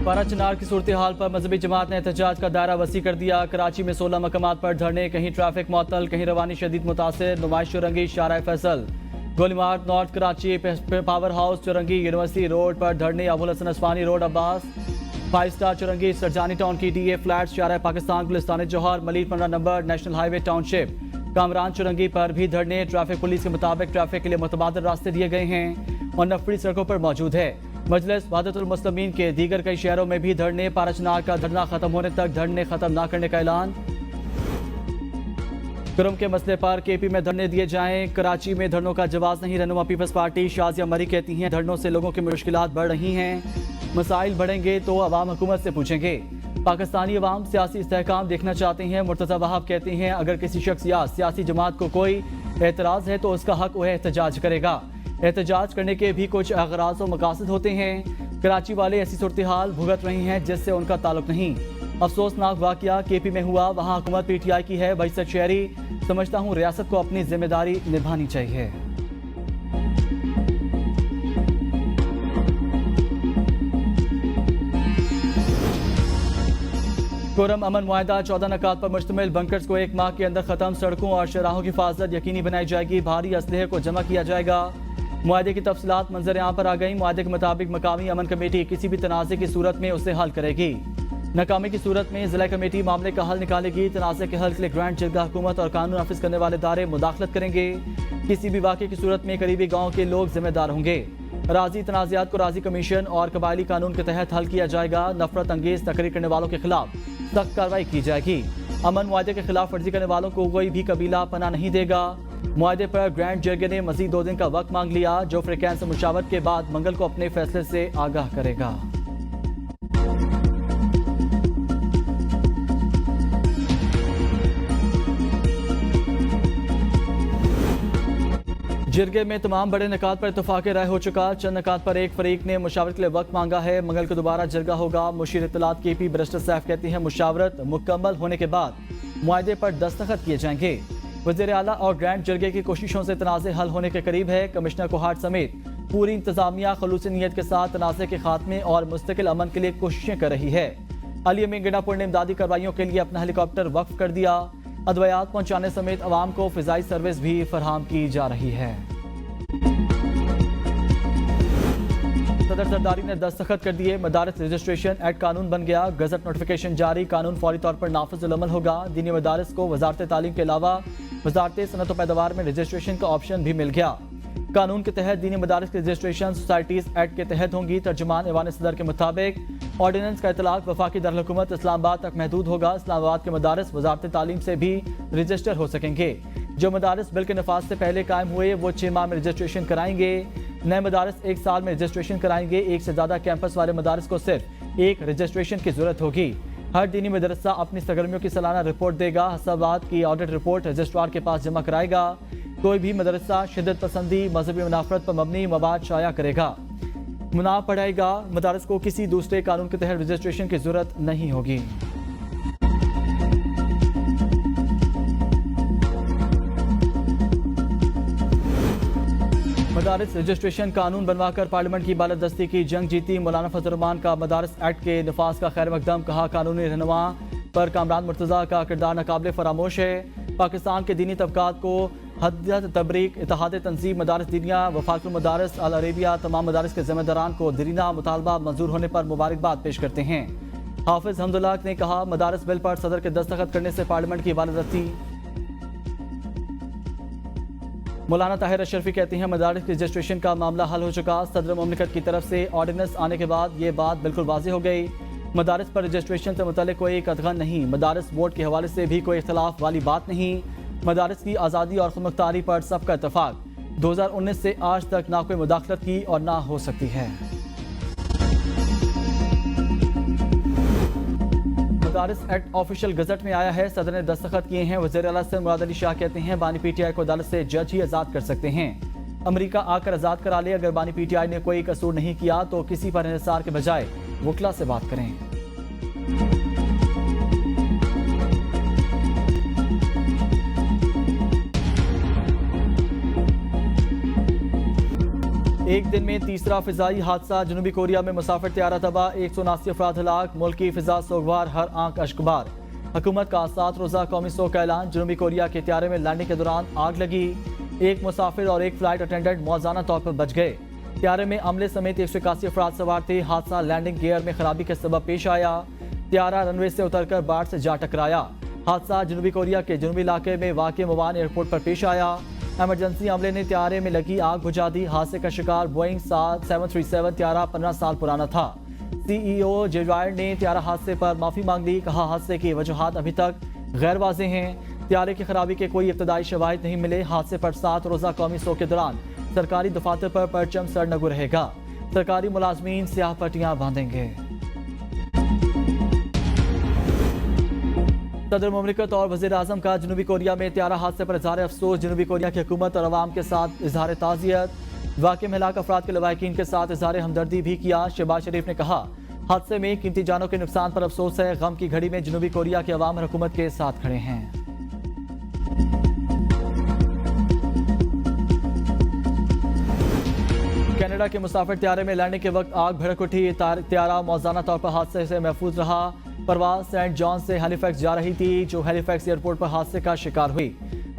पारा चिनार की सूरत हाल पर मजहबी जमात ने एहतजाज का दायरा वसी कर दिया। कराची में 16 मकामात पर धरने, कहीं ट्रैफिक मुअत्तल, कहीं रवानी शदीद मुतासिर। Numaish Chowrangi Shahra Faisal, Golimar north Karachi, power house Chowrangi, university road पर धरने, Abul Hasan Isfahani road Abbas, 5 star Chowrangi, Surjani town की DA flat, Shahra Pakistan, Gulistan Jauhar, Malir 15 number, national highway township, Kamran Chowrangi पर भी धरने। ट्रैफिक पुलिस के मुताबिक ट्रैफिक के लिए मुतबादल रास्ते दिए गए हैं और नफरी सड़कों पर मौजूद है। मजलिस वहदतुल मुस्लिमीन के दीगर कई शहरों में भी धरने। पारा चिनार का धरना खत्म होने तक धरने खत्म न करने का ऐलान। कुरम के मसले पर KP में धरने दिए जाएं। कराची में धरनों का जवाब नहीं। रहनुमा पीपल्स पार्टी शाजिया मरी कहती हैं धरनों से लोगों की मुश्किलात बढ़ रही हैं। मसाइल बढ़ेंगे तो अवाम हुकूमत से पूछेंगे। पाकिस्तानी अवाम सियासी इस्तेहकाम देखना चाहते हैं। मुर्तज़ा वहाब कहते हैं अगर किसी शख्स या सियासी जमात को कोई एतराज़ है तो उसका हक वह एहतजाज करेगा। एहतजाज करने के भी कुछ अगराज़ और मकासद होते हैं। कराची वाले ऐसी सूरत हाल भुगत रही हैं जिससे उनका ताल्लुक नहीं। अफसोसनाक वाक़या KP में हुआ, वहाँ हुकूमत PTI की है। बैसत शहरी समझता हूँ रियासत को अपनी जिम्मेदारी निभानी चाहिए। कुरम अमन मुआहदा 14 नकात पर मुश्तमिल। बंकर्स को 1 माह के अंदर खत्म। सड़कों और शराहों की हिफाजत यकीनी बनाई जाएगी। भारी असलहे को जमा किया जाएगा। मुआहदे की तफसीलात मंजर आम पर आ गई। मुआहदे के मुताबिक मकामी अमन कमेटी किसी भी तनाज़े की सूरत में उसे हल करेगी। नाकामी की सूरत में जिला कमेटी मामले का हल निकालेगी। तनाज़े के हल के लिए ग्रैंड जिरगा हुकूमत और कानून नाफिज करने वाले इदारे मुदाखलत करेंगे। किसी भी वाक़े की सूरत में करीबी गाँव के लोग जिम्मेदार होंगे। राजी तनाज़ात को राजी कमीशन और कबायली कानून के तहत हल किया जाएगा। नफरत अंगेज तकरीर करने वालों के खिलाफ सख्त कार्रवाई की जाएगी। अमन मुआहदे के खिलाफ वर्जी करने वालों को कोई भी कबीला पनाह नहीं देगा। मुआहदे पर ग्रैंड जर्गे ने मजीद 2 दिन का वक्त मांग लिया, जो फ्रीकैन से मुशावरत के बाद मंगल को अपने फैसले से आगाह करेगा। जिरगे में तमाम बड़े निकात पर इत्तफाक़ राय हो चुका। चंद निकात पर एक फरीक ने मुशावरत के लिए वक्त मांगा है। मंगल को दोबारा जिरगा होगा। मुशीर इत्तलात KP बैरिस्टर सैफ कहती हैं मुशावरत मुकम्मल होने के बाद मुआहदे पर दस्तखत किए जाएंगे। वज़ीर आला और ग्रैंड जिरगे की कोशिशों से तनाज़े हल होने के करीब है। कमिश्नर कोहाट समेत पूरी इंतजामिया खलूसी नीयत के साथ तनाज़े के खात्मे और मुस्तकिल अमन के लिए कोशिशें कर रही है। हालिया में गिंडापुर ने इमदादी कार्रवाइयों के लिए अपना हेलीकॉप्टर वक्फ कर दिया। अद्वियात पहुंचाने समेत अवाम को फिजाई सर्विस भी फराहम की जा रही है। सदर सरदारी ने दस्तखत कर दिए। मदारस रजिस्ट्रेशन एक्ट कानून बन गया। गजट नोटिफिकेशन जारी। कानून फौरी तौर पर नाफिज अमल होगा। दीनी मदारस को वजारत तालीम के अलावा वजारत सनत व पैदावार में रजिस्ट्रेशन का ऑप्शन भी मिल गया। कानून के तहत दीनी मदारस की रजिस्ट्रेशन सोसाइटीज एक्ट के तहत होंगी। तर्जुमान ऐवान सदर के मुताबिक ऑर्डिनेंस का इतलाक वफाकी दारुल-हुकूमत इस्लामाबाद तक महदूद होगा। इस्लामाबाद के मदारस वजारत तालीम से भी रजिस्टर हो सकेंगे। जो मदारस बिल के नफाज से पहले कायम हुए वो 6 माह में रजिस्ट्रेशन कराएंगे। नए मदारस 1 साल में रजिस्ट्रेशन कराएंगे। 1 से ज़्यादा कैंपस वाले मदारस को सिर्फ 1 रजिस्ट्रेशन की जरूरत होगी। हर दीनी मदरसा अपनी सरगर्मियों की सालाना रिपोर्ट देगा। हसाबाद की ऑडिट रिपोर्ट रजिस्ट्रार के पास जमा कराएगा। कोई भी मदरसा शिद्दत पसंदी मजहबी मुनाफरत पर मबनी मवाद शाया करेगा, मुनाफ पढ़ाएगा। मदारस को किसी दूसरे कानून के तहत रजिस्ट्रेशन की जरूरत नहीं होगी। मदारस रजिस्ट्रेशन कानून बनवाकर पार्लियामेंट की बालादस्ती की जंग जीती। मौलाना फजल रहमान का मदारस एक्ट के नफाज का खैर मकदम। कहा कानूनी रहनुमा पर कामरान मुर्तज़ा का किरदार नाकाबिले फरामोश है। पाकिस्तान के दीनी तबकात को हदत तबरीक इत्तेहाद तंजीम मदारस दीनिया वफाकुल मदारस अल अरेबिया तमाम मदारस के ज़िम्मेदारान को दीना मुतालबा मंजूर होने पर मुबारकबाद पेश करते हैं। हाफिज हमदुल्लाह ने कहा मदारस बिल पर सदर के दस्तखत करने से पार्लियामेंट की बालादस्ती। मौलाना ताहिर अशरफी कहती हैं मदारस की रजिस्ट्रेशन का मामला हल हो चुका। सदर मुमलिकत की तरफ से ऑर्डिनेंस आने के बाद ये बात बिल्कुल वाज़ेह हो गई। मदारस पर रजिस्ट्रेशन से मुतल्लिक कोई कतगन नहीं। मदारस बोर्ड के हवाले से भी कोई इख्तलाफ वाली बात नहीं। मदारस की आज़ादी और खुदमुख्तारी पर सबका इत्तफाक। 2019 से आज तक ना कोई मुदाखलत की और ना हो सकती है। मदारस एक्ट ऑफिशियल गजट में आया है। सदर ने दस्तखत किए हैं। वज़ीर आला से मुराद अली शाह कहते हैं बानी PTI को अदालत से जज ही आज़ाद कर सकते हैं। अमेरिका आकर आज़ाद करा ले। अगर बानी PTI ने कोई कसूर नहीं किया तो किसी पर इंहिसार के बजाय वकला से बात करें। एक दिन में तीसरा फिजाई हादसा, जनूबी कोरिया में मुसाफिर त्यारा तबाह, 179 अफराद हलाक, मुल्क की फिजा सोगवार, हर आंख अश्कबार। हुकूमत का 7 रोज़ा कौमी शोक का ऐलान, जनूबी कोरिया के त्यारे में लैंडिंग के दौरान आग लगी, एक मुसाफिर और एक फ्लाइट अटेंडेंट मौजाना तौर पर बच गए। त्यारे में अमले समेत 181 अफराद सवार थे। हादसा लैंडिंग गियर में खराबी के सबब पेश आया, त्यारा रनवे से उतरकर बाढ़ से जा टकराया। हादसा जनूबी कोरिया के जनूबी इलाके में वाक़ मवान एयरपोर्ट पर पेश आया। एमरजेंसी अमले ने त्यारे में लगी आग बुझा दी। हादसे का शिकार बोइंग 737 त्यारा 15 साल पुराना था। CEO जेवायर ने त्यारा हादसे पर माफ़ी मांग ली, कहा हादसे की वजूहात अभी तक गैर वाज़ेह हैं। त्यारे की खराबी के कोई इब्तदाई शवाहिद नहीं मिले। हादसे पर 7 रोज़ा कौमी शोक के दौरान सरकारी दफातर पर परचम सरनगू रहेगा। सरकारी मुलाजमीन स्याह पट्टियां बांधेंगे। सदर मुमलिकत और वज़ीर आज़म का जनूबी कोरिया में त्यारा हादसे पर इज़हार अफसोस, जनूबी कोरिया की हुकूमत और अवाम के साथ इज़हार ताज़ियत। वाक़े में हलाक अफराद के लवाहिकीन के साथ इज़हार हमदर्दी भी किया। शहबाज शरीफ ने कहा हादसे में कीमती जानों के नुकसान पर अफसोस है, गम की घड़ी में जनूबी कोरिया के अवाम और हुकूमत के साथ खड़े हैं। कनाडा के मुसाफिर त्यारे में लैंडिंग के वक्त आग भड़क उठी। त्यारा मौजाना तौर पर हादसे से महफूज रहा। परवाज सेंट जॉन से हैलिफैक्स जा रही थी, जो हैलिफैक्स एयरपोर्ट पर हादसे का शिकार हुई।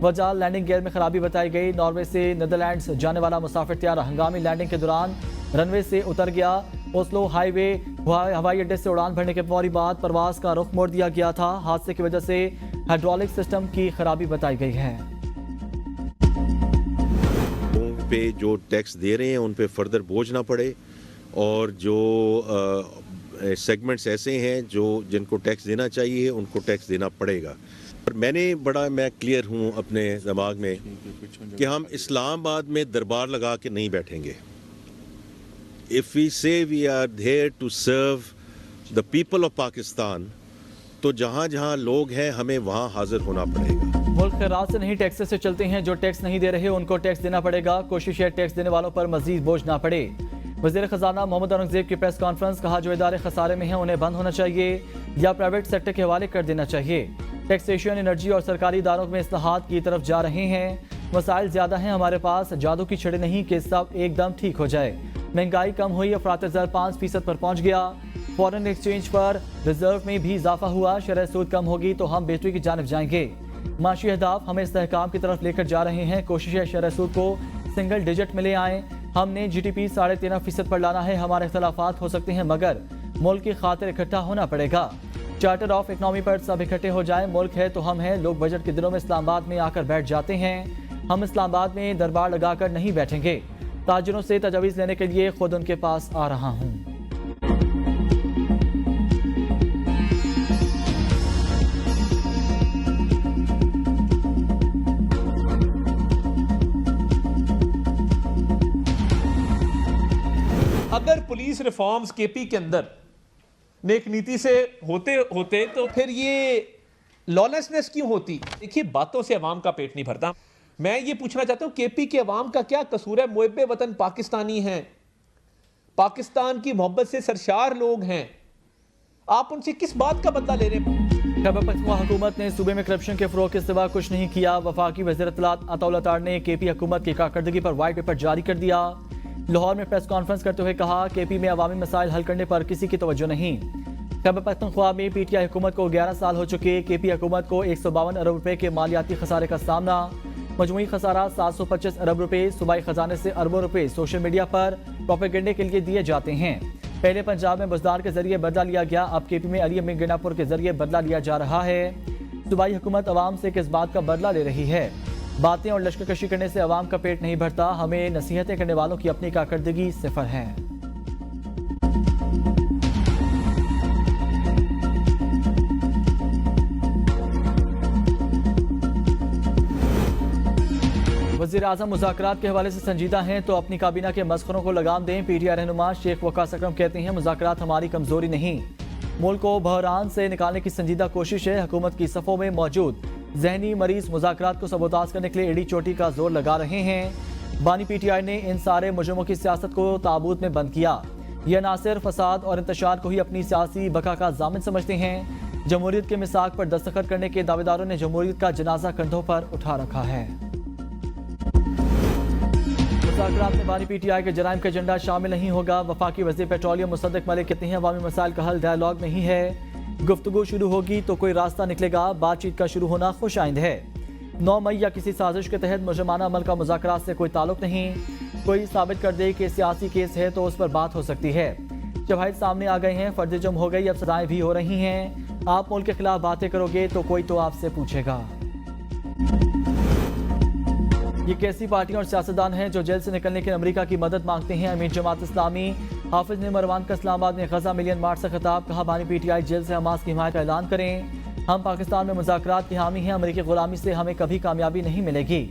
वजह लैंडिंग गियर में खराबी बताई गई। नॉर्वे से नीदरलैंड्स जाने वाला मुसाफिर त्यारा हंगामी लैंडिंग के दौरान रनवे से उतर गया। ओस्लो हाईवे हवाई अड्डे से उड़ान भरने के फौरी बाद परवाज का रुख मोड़ दिया गया था। हादसे की वजह से हाइड्रोलिक सिस्टम की खराबी बताई गई है। पे जो टैक्स दे रहे हैं उन पे फर्दर बोझ ना पड़े, और जो सेगमेंट्स ऐसे हैं जो जिनको टैक्स देना चाहिए उनको टैक्स देना पड़ेगा। और मैं क्लियर हूँ अपने दिमाग में कि हम इस्लामाबाद में दरबार लगा के नहीं बैठेंगे। If we say we are there to serve the people of Pakistan, तो जहाँ जहाँ लोग हैं हमें वहाँ हाजिर होना पड़ेगा। मुल्क खैरात से नहीं टैक्सेस से चलते हैं, जो टैक्स नहीं दे रहे उनको टैक्स देना पड़ेगा। कोशिश है टैक्स देने वालों पर मजीद बोझ ना पड़े। वज़ीर ख़जाना मोहम्मद औरंगज़ेब की प्रेस कॉन्फ्रेंस, कहा जो इदारे खसारे में हैं उन्हें बंद होना चाहिए या प्राइवेट सेक्टर के हवाले कर देना चाहिए। टैक्सेशन, एनर्जी और सरकारी इदारों में इस्लाहात की तरफ जा रहे हैं। मसाइल ज़्यादा हैं हमारे पास, जादू की छड़ी नहीं कि सब एकदम ठीक हो जाए। महंगाई कम हुई, अफरात ज़र 5% पर पहुँच गया। फॉरेन एक्सचेंज पर रिजर्व में भी इजाफा हुआ। शरह सूद कम होगी तो हम बेहतरी की जानिब जाएंगे। माशी अहदाफ हमें इस्तेहकाम की तरफ लेकर जा रहे हैं। कोशिश है शरह सूद को सिंगल डिजिट में ले आएँ। हमने GDP 13.5% पर लाना है। हमारे इख्तलाफात हो सकते हैं मगर मुल्क की खातिर इकट्ठा होना पड़ेगा। चार्टर ऑफ इकनॉमी पर सब इकट्ठे हो जाएं। मुल्क है तो हम हैं। लोग बजट के दिनों में इस्लामाबाद में आकर बैठ जाते हैं। हम इस्लामाबाद में दरबार लगाकर नहीं बैठेंगे। ताजिरों से तजावीज़ लेने के लिए खुद उनके पास आ रहा हूँ। अगर पुलिस रिफॉर्म्स KP के अंदर नेक नीति से होते तो फिर ये लॉलेसनेस क्यों होती? देखिए, बातों से अवाम का पेट नहीं भरता। मैं ये पूछना चाहता हूं KP के अवाम का क्या कसूर है? मुहिब्बे वतन पाकिस्तानी हैं, पाकिस्तान की मोहब्बत से सरशार लोग हैं। आप उनसे किस बात का बदला ले रहे हैं? खैबर पख्तूनख्वा हुकूमत ने सूबे में करप्शन के फरोग के सिवा कुछ नहीं किया। वफाकी वज़ीर इत्तलात अताउल्लाह तार ने KP हुकूमत की कारकर्दगी पर वाइट पेपर जारी कर दिया। लाहौर में प्रेस कॉन्फ्रेंस करते हुए कहा KP में अवामी मसाइल हल करने पर किसी की तवज्जो नहीं। खैबर पख्तूनख्वा में PTI हुकूमत को 11 साल हो चुके। KP हुकूमत को 152 अरब रुपए के मालियाती खसारे का सामना। मजमूई खसारा 725 अरब रुपए। सूबाई खजाने से अरबों रुपए सोशल मीडिया पर प्रोपेगेंडे के लिए दिए जाते हैं। पहले पंजाब में बुजदार के जरिए बदला लिया गया, अब KP में अली अमीन गिनापुर के जरिए बदला लिया जा रहा है। सूबाई हुकूमत अवाम से किस बात का बदला ले रही है? बातें और लश्करकशी करने से अवाम का पेट नहीं भरता। हमें नसीहतें करने वालों की अपनी कारकर्दगी सिफर है। वज़ीर आज़म मुज़ाकरात के हवाले से संजीदा हैं तो अपनी काबीना के मस्खरों को लगाम दें। PTI रहनुमा शेख वकास अकरम कहते हैं मुज़ाकरात हमारी कमजोरी नहीं, मुल्क को बहरान से निकालने की संजीदा कोशिश है। हुकूमत की सफ़ों में मौजूद जहनी मरीज मुज़ाकरात को सबोताज करने के लिए एड़ी चोटी का जोर लगा रहे हैं। बानी PTI ने इन सारे मुजरिमों की सियासत को ताबूत में बंद किया। यह ना सिर्फ फसाद और इंतशार को ही अपनी सियासी बका का जामिन समझते हैं। जमहूरियत के मिसाक पर दस्तखत करने के दावेदारों ने जमहूरियत का जनाजा कंधों पर उठा रखा है। मुज़ाकरात में बानी PTI के जराइम का एजेंडा शामिल नहीं होगा। वफाकी वज़ीर पेट्रोलियम मुसद्दिक मलिक कहते हैं अवामी मसाइल का हल डायलॉग में ही है। गुफ्तगू शुरू होगी तो कोई रास्ता निकलेगा। बातचीत का शुरू होना खुश आइंद है। 9 मई या किसी साजिश के तहत मुजरमाना अमल का मुज़ाकरात से कोई ताल्लुक नहीं। कोई साबित कर दे कि सियासी केस है तो उस पर बात हो सकती है। शवाहिद सामने आ गए हैं, फर्ज जुर्म हो गई, अब सजाएं भी हो रही हैं। आप मुल्क के खिलाफ बातें करोगे तो कोई तो आपसे पूछेगा। ये कैसी पार्टियां और सियासतदान हैं जो जेल से निकलने के अमेरिका की मदद मांगते हैं। अमीर जमात इस्लामी हाफिज ने मरवान का इस्लामाबाद में गजा मिलियन मार्च से खिताब। कहा बानी PTI जेल से हमास की हिमायत का ऐलान करें। हम पाकिस्तान में मुज़ाकरात की हामी हैं। अमेरिकी गुलामी से हमें कभी कामयाबी नहीं मिलेगी।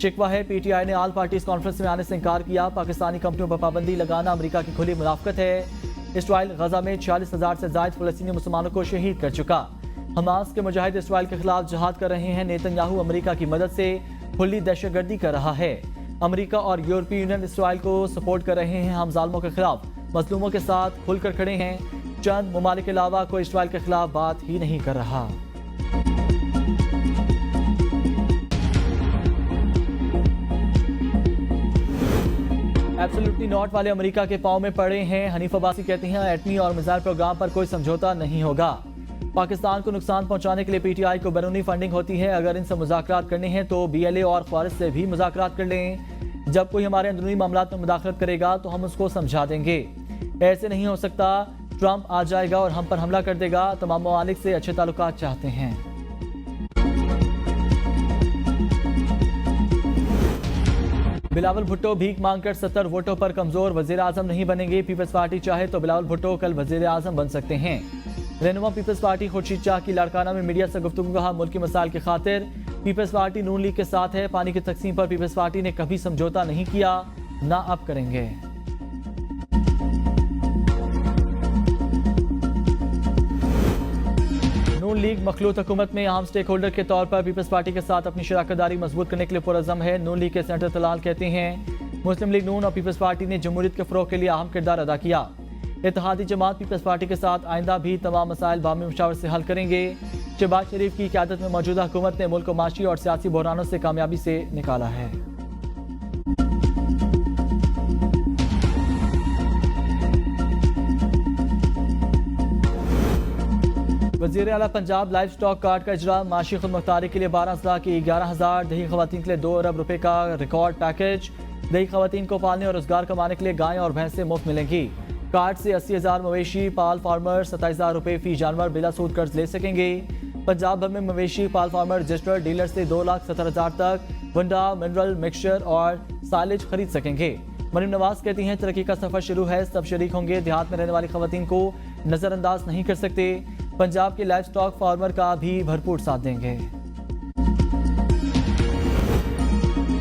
शिकवा है PTI ने आल पार्टीज कॉन्फ्रेंस में आने से इनकार किया। पाकिस्तानी कंपनियों पर पाबंदी लगाना अमेरिका की खुली मुनाफकत है। इसराइल गजा में 46,000 से ज्यादा फलस्तीनी मुसलमानों को शहीद कर चुका। हमास के मुजाहिद इसराइल के खिलाफ जहाद कर रहे हैं। नेतन्याहू अमेरिका की मदद से खुली दहशतगर्दी कर रहा है। अमेरिका और यूरोपीय यूनियन इसराइल को सपोर्ट कर रहे हैं। हम जालिमों के खिलाफ मजलूमों के साथ खुलकर खड़े हैं। चंद ममालिक के अलावा कोई इसराइल के खिलाफ बात ही नहीं कर रहा। एब्सोल्युटली नॉट वाले अमेरिका के पांव में पड़े हैं। हनीफ अब्बासी कहती हैं एटमी और मिसाइल प्रोग्राम पर कोई समझौता नहीं होगा। पाकिस्तान को नुकसान पहुंचाने के लिए PTI को बैरूनी फंडिंग होती है। अगर इनसे मुज़ाकरात करने हैं तो BLA और ख्वारिज से भी मुज़ाकरात कर लें। जब कोई हमारे अंदरूनी मामलात में मुदाखलत करेगा तो हम उसको समझा देंगे। ऐसे नहीं हो सकता। ट्रंप आ जाएगा और हम पर हमला कर देगा। तमाम ममालिक से अच्छे ताल्लुकात चाहते हैं। बिलावल भुट्टो भीख मांगकर 70 वोटों पर कमजोर, वजीर आजम नहीं बनेंगे। पीपल्स पार्टी चाहे तो बिलावल भुट्टो कल वजीर आजम बन सकते हैं। रहनुमा पीपल्स पार्टी खुर्शीद शाह की लाड़काना में मीडिया से गुफ्तगू। कहा मुल्क की मसाइल की खातिर पीपल्स पार्टी नून लीग के साथ है। पानी की तकसीम पर पीपल्स पार्टी ने कभी समझौता नहीं किया, ना अब करेंगे। नून लीग मखलूत हुकूमत में अहम स्टेक होल्डर के तौर पर पीपल्स पार्टी के साथ अपनी शराकतदारी मजबूत करने के लिए पुरअज़्म है। नून लीग के सेनेटर तलाल कहते हैं मुस्लिम लीग नून और पीपल्स पार्टी ने जमहूरियत के फ़रोग़ के लिए अहम किरदार अदा किया। इत्तेहादी जमात पीपल्स पार्टी के साथ आइंदा भी तमाम मसाइल बाहमी मुशावरत से हल करेंगे। शहबाज शरीफ की क़यादत में मौजूदा हुकूमत ने मुल्क को माशी और सियासी बहरानों से कामयाबी से निकाला है। वज़ीर आला पंजाब लाइफ स्टॉक कार्ड का इजरा। माशी खुदमुख्तारी के लिए 12 अज़ला की 11,000। दही खवातीन के लिए 2 अरब रुपए का रिकॉर्ड पैकेज। दही खवातीन को पालने और रोजगार कमाने के लिए गायें और भैंसें मुफ्त मिलेंगी। कार्ड से 80,000 मवेशी पाल फार्मर 27,000 रुपए फी जानवर बिला सूद कर्ज ले सकेंगे। पंजाब भर में मवेशी पाल फार्मर रजिस्टर्ड डीलर से 2,70,000 तक वंडा मिनरल मिक्सचर और साइलेज खरीद सकेंगे। मरीम नवाज कहती हैं तरक्की का सफर शुरू है, सब शरीक होंगे। देहात में रहने वाली खवातीन को नजरअंदाज नहीं कर सकते। पंजाब के लाइफ स्टॉक फार्मर का भी भरपूर साथ देंगे।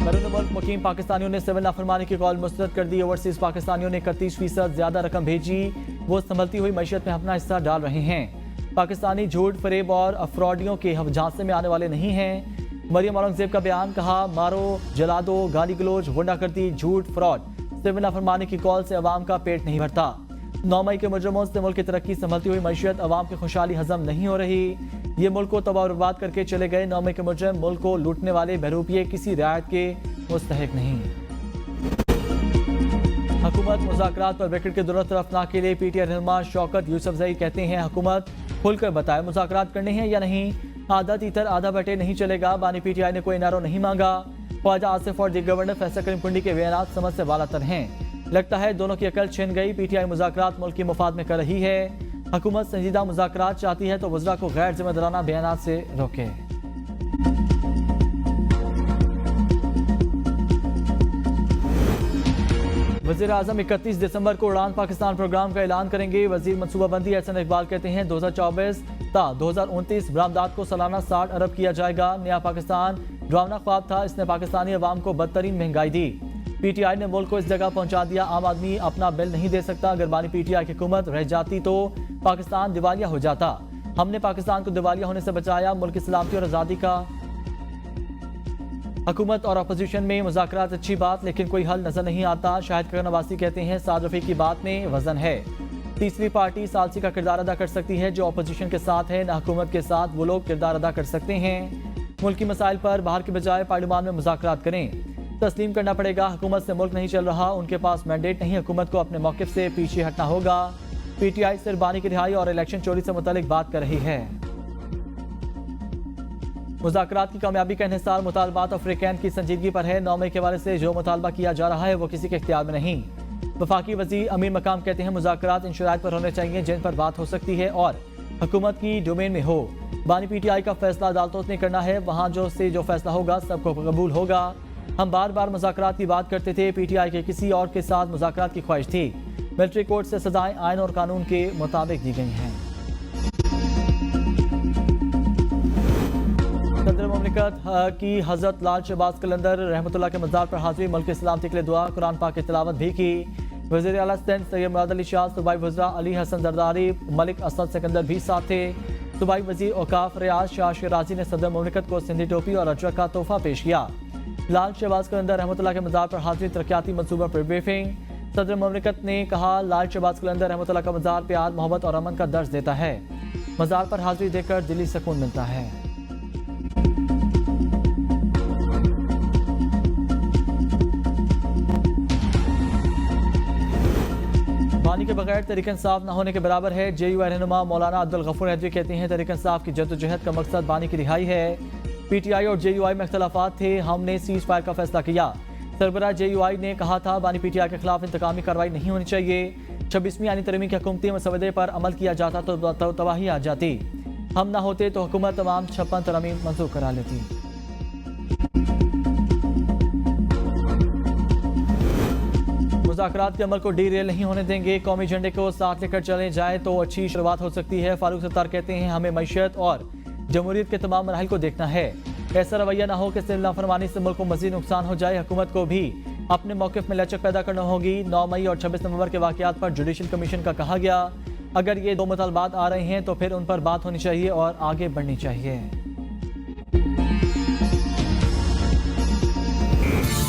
बैरून मुल्क मुकीम पाकिस्तानियों ने सिविल नाफरमानी की कॉल मुस्तरद कर दी। ओवरसीज पाकिस्तानियों ने 31% ज्यादा रकम भेजी। वो संभलती हुई मैशियत में अपना हिस्सा डाल रहे हैं। पाकिस्तानी झूठ फरेब और अफरॉडियों के झांसे में आने वाले नहीं हैं। मरियम औरंगजेब का बयान। कहा मारो जला दो, गाली गलोच, गुंडागर्दी, झूठ, फ्रॉड, सिविल नाफरमानी की कॉल से अवाम का पेट नहीं भरता। 9 मई के मुजरमों से मुल्क की तरक्की, संभलती हुई मैशियत, अवाम की खुशहाली हजम नहीं हो रही। ये मुल्क को तबाह बर्बाद करके चले गए। 9 मई के मुजरम मुल्क को लूटने वाले बहरूपिये किसी रियायत के मुस्तहिक नहीं। हुकूमत मुज़ाकरात पर विकेट के दुरुस्त रफ्तार के लिए PTI रहनुमा शौकत यूसुफजई कहते हैं हुकूमत खुलकर बताए मुज़ाकरात करने हैं या नहीं। आधा तीतर आधा बटे नहीं चलेगा। बानी PTI ने कोई नारो नहीं मांगा। ख्वाजा आसिफ और दी गवर्नर फैसल करीम कुंडी के बयान समझ से वालातर हैं। लगता है दोनों की अकल छिन गई। PTI मुज़ाकरात मुल्क की मुफाद में कर रही है। हुकूमत संजीदा मुज़ाकरात चाहती है तो वज़रा को गैर जिम्मेदाराना बयान से रोके। वज़ीर आज़म 31 दिसंबर को उड़ान पाकिस्तान प्रोग्राम का ऐलान करेंगे। वज़ीर मनसूबाबंदी एहसन इकबाल कहते हैं 2024 ता 2029 बरामदात को सालाना 60 अरब किया जाएगा। नया पाकिस्तान डरावना ख्वाब था, इसने पाकिस्तानी अवाम को बदतरीन महंगाई दी। PTI ने मुल्क को इस जगह पहुंचा दिया। आम आदमी अपना बिल नहीं दे सकता। अगर बानी PTI की हुकूमत रह जाती तो पाकिस्तान दिवालिया हो जाता। हमने पाकिस्तान को दिवालिया होने से बचाया। मुल्क की सलामती और आज़ादी का हुकूमत और अपोजिशन में मुज़ाकरात अच्छी बात, लेकिन कोई हल नजर नहीं आता। शाहिद खगन नवासी कहते हैं साद रफ़ी की बात में वजन है। तीसरी पार्टी सालसी का किरदार अदा कर सकती है जो अपोजिशन के साथ है, ना हुकूमत के साथ। वो लोग किरदार अदा कर सकते हैं। मुल्क की मसाइल पर बाहर के बजाय पार्लियामान में मुज़ाकरात करें। तस्लीम करना पड़ेगा। हुकूमत से मुल्क नहीं चल रहा, उनके पास मैंडेट नहीं, हुकूमत को अपने मौक़िफ़ से पीछे हटना होगा। पीटीआई सिर्फ बानी की रिहाई और इलेक्शन चोरी से मुतालिक बात कर रही है। मुज़ाकरात की कामयाबी का इन्हिसार मुतालबात अफ्रीकैन की संजीदगी पर है। 9 मई के हवाले से जो मुतालबा किया जा रहा है वो किसी के इख्तियार में नहीं। वफाकी वज़ीर अमीर मकाम कहते हैं मुज़ाकरात इन शराइत पर होने चाहिए जिन पर बात हो सकती है और हुकूमत की डोमेन में हो। बानी पीटीआई का फैसला अदालतों ने करना है, वहाँ जो फैसला होगा सबको कबूल होगा। हम बार बार मुज़ाकरात की बात करते थे, पीटीआई के किसी और के साथ मुज़ाकरात की ख्वाहिश थी। मिलिट्री कोर्ट से सजाएं आइन और कानून के मुताबिक दी गई हैं। सदर मुमलिकत की हज़रत लाल शहबाज कलंदर रहमतुल्लाह के मज़ार पर हाज़िरी, मुल्क की सलामती के लिए दुआ, कुरान पाक की तिलावत भी की। वज़ीर आला सिंध सैयद मुराद अली शाह, सूबाई वज़रा अली हसन जरदारी, मलिक असद सिकंदर भी साथ थे। सूबाई वज़ीर औकाफ रियाज शाह शिराजी ने सदर मुमलिकत को सिंधी टोपी और अजरक का तोहफा पेश किया। लाल शहबाज कलंदर रहमतुल्लाह के मज़ार पर हाज़िरी, तरक्याती मंसूबों पर ब्रीफिंग। सदर मुमलिकत ने कहा लाल शहबाज कलंदर रहमतुल्लाह का मज़ार प्यार, मोहब्बत और अमन का दर्ज देता है। मज़ार पर हाज़िरी देकर दिली सुकून मिलता है। बानी के बगैर तहरीक इंसाफ न होने के बराबर है। JUI रहनुमा मौलाना अब्दुल गफूर हैदरी कहते हैं तहरीक इंसाफ की जद्दोजहद का मकसद बानी की रिहाई है। पीटीआई और JUI में इख्तलाफात थे, हमने सीज फायर का फैसला किया। सरबराह JUI ने कहा था बानी पीटीआई के खिलाफ इंतकामी कार्रवाई नहीं होनी चाहिए। 26वीं आईनी तरमीम के हुकूमती मसवदे पर अमल किया जाता तो तबाही आ जाती। हम ना होते तो हुकूमत तमाम 56 तरमीम मंजूर करा लेती। मुज़ाकरात के अमल को डीरेल नहीं होने देंगे, कौमी झंडे को साथ लेकर चले जाएं तो अच्छी शुरुआत हो सकती है। फारूक सत्तार कहते हैं हमें मईशत और जमहूरियत के तमाम मराहिल को देखना है। ऐसा रवैया ना हो कि सिर्फ नाफरमानी से मुल्क को मजीद नुकसान हो जाए। हुकूमत को भी अपने मौक़िफ़ में लचक पैदा करना होगी। 9 मई और 26 नवंबर के वाक़यात पर जुडिशल कमीशन का कहा गया, अगर ये दो मुतालबात आ रहे हैं तो फिर उन पर बात होनी चाहिए और आगे बढ़नी चाहिए।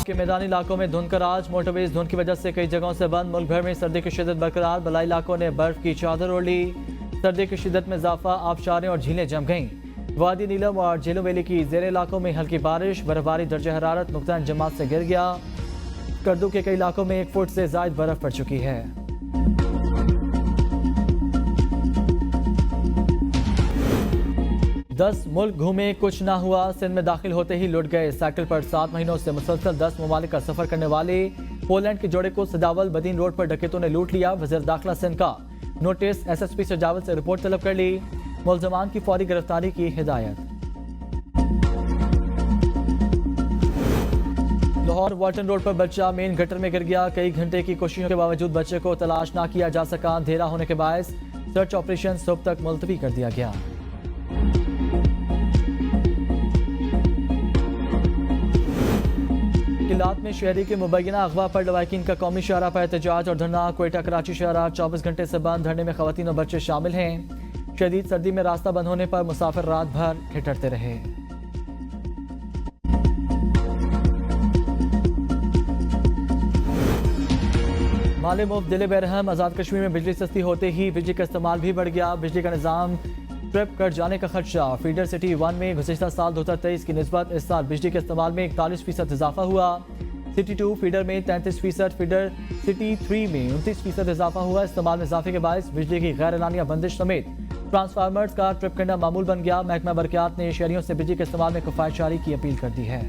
के मैदानी इलाकों में धुंध का राज, मोटरवेज धुंध की वजह से कई जगहों से बंद। मुल्क भर में सर्दी की शिद्दत बरकरार, बलाई इलाकों ने बर्फ की चादर ओढ़ ली। सर्दी की शिद्दत में इजाफा, आबशारें और झीलें जम गईं। वादी नीलम और झीलों वैली की ज़ेरे इलाकों में हल्की बारिश, बर्फबारी, दर्जा हरारत नुकसान जमात से गिर गया। करदू के कई इलाकों में 1 फुट से ज़ायद बर्फ पड़ चुकी है। दस मुल्क घूमे कुछ ना हुआ, सिंध में दाखिल होते ही लुट गए। साइकिल पर 7 महीनों से मुसलसल 10 ममालिक का सफर करने वाले पोलैंड के जोड़े को सदावल बदीन रोड पर डकैतों ने लूट लिया। वज़ीर दाखिला सिंध का नोटिस, SSP सजावल से रिपोर्ट तलब कर ली। मुलजमान की फौरी गिरफ्तारी की हिदायत। लाहौर वाल्टन रोड पर बच्चा मेन गटर में गिर गया। कई घंटे की कोशिशों के बावजूद बच्चे को तलाश ना किया जा सका। अंधेरा होने के बायस सर्च ऑपरेशन सुबह तक मुलतवी कर दिया गया। किलात में शहरी के मुबैना अगवा पर लवाकिन का कौमी शाहरा पर एहतजाज और धरना। क्वेटा कराची शाहरा 24 घंटे से बंद, धरने में खवातीन और बच्चे शामिल हैं। शदीद सर्दी में रास्ता बंद होने पर मुसाफिर रात भर ठिठुरते रहे। माले मुफ्त दिले बेरहम, आज़ाद कश्मीर में बिजली सस्ती होते ही बिजली का इस्तेमाल भी बढ़ गया। बिजली का निज़ाम ट्रिप कट जाने का खदशा। फीडर सिटी 1 में गुज़िश्ता साल 2023 की निस्बत इस साल बिजली के इस्तेमाल में 41% इजाफा हुआ। सिटी 2 फीडर में 33%, फीडर सिटी 3 में 29% इजाफा हुआ। इस्तेमाल में इजाफे के बायस बिजली की गैर एलानिया बंदिश समेत ट्रांसफार्मर्स का ट्रिप करना मामूल बन गया। महकमा बरक़ियात ने शहरियों से बिजली के इस्तेमाल में किफ़ायत जारी की अपील कर दी है।